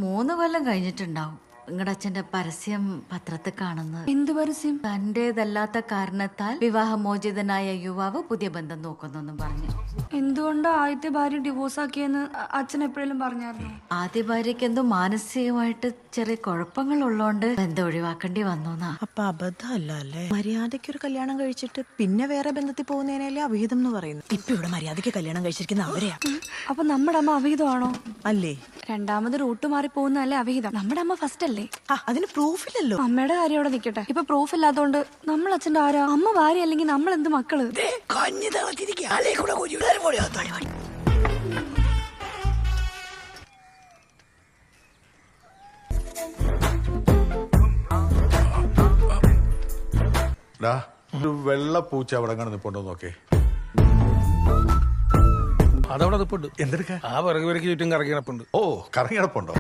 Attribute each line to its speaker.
Speaker 1: 3 കൊല്ലം കഴിഞ്ഞിട്ടുണ്ടാവും നിങ്ങളുടെ അച്ഛന്റെ പരസ്യം പത്രത്തിൽ കാണുന്നത്.
Speaker 2: എന്ത് പരസ്യം?
Speaker 1: തന്റേതല്ലാത്ത കാരണത്താൽ വിവാഹമോചിതനായ യുവാവ് പുതിയ ബന്ധം നോക്കുന്നെന്നും പറഞ്ഞു.
Speaker 2: എന്തുകൊണ്ടാ ആദ്യത്തെ ഭാര്യ ഡിവോഴ്സ് ആക്കിയെന്ന് അച്ഛൻ എപ്പോഴും പറഞ്ഞായിരുന്നു?
Speaker 1: ആദ്യ ഭാര്യയ്ക്ക് എന്തോ മാനസികമായിട്ട് ചെറിയ കുഴപ്പങ്ങൾ ഉള്ളോണ്ട് ബന്ധം ഒഴിവാക്കേണ്ടി വന്നു.
Speaker 3: അപ്പൊ അബദ്ധമല്ല അല്ലേ? മര്യാദയ്ക്ക് ഒരു കല്യാണം കഴിച്ചിട്ട് പിന്നെ വേറെ ബന്ധത്തിൽ പോകുന്നതിനല്ലേ അവിഹിതം എന്ന് പറയുന്നത്. ഇപ്പൊ ഇവിടെ മര്യാദയ്ക്ക് കല്യാണം കഴിച്ചിരിക്കുന്ന അവരെയാ.
Speaker 2: അപ്പൊ നമ്മുടെ അമ്മ അവിഹിതമാണോ?
Speaker 3: അല്ലേ?
Speaker 2: രണ്ടാമത് റൂട്ട് മാറി പോകുന്നതല്ലേ അവിഹിതം? നമ്മുടെ അമ്മ ഫസ്റ്റ് അല്ലേ?
Speaker 3: അതിന് പ്രൂഫില്ലല്ലോ.
Speaker 2: അമ്മയുടെ കാര്യം അവിടെ നിൽക്കട്ടെ. ഇപ്പൊ പ്രൂഫ് ഇല്ലാത്തോണ്ട് നമ്മൾ അച്ഛന്റെ ആരാ? അമ്മ ഭാര്യ അല്ലെങ്കിൽ നമ്മൾ എന്ത് മക്കള്?
Speaker 4: ഒരു വെള്ള പൂച്ച അവിടെ നിപ്പുണ്ടോ നോക്കേ.
Speaker 5: അതവിടെ നിപ്പുണ്ട്.
Speaker 4: എന്തെടുക്കാ?
Speaker 5: ആ പിറകു പിറക്കി ചുറ്റും കറങ്ങി കിടപ്പുണ്ട്.
Speaker 4: ഓ, കറങ്ങി കിടപ്പുണ്ടോ?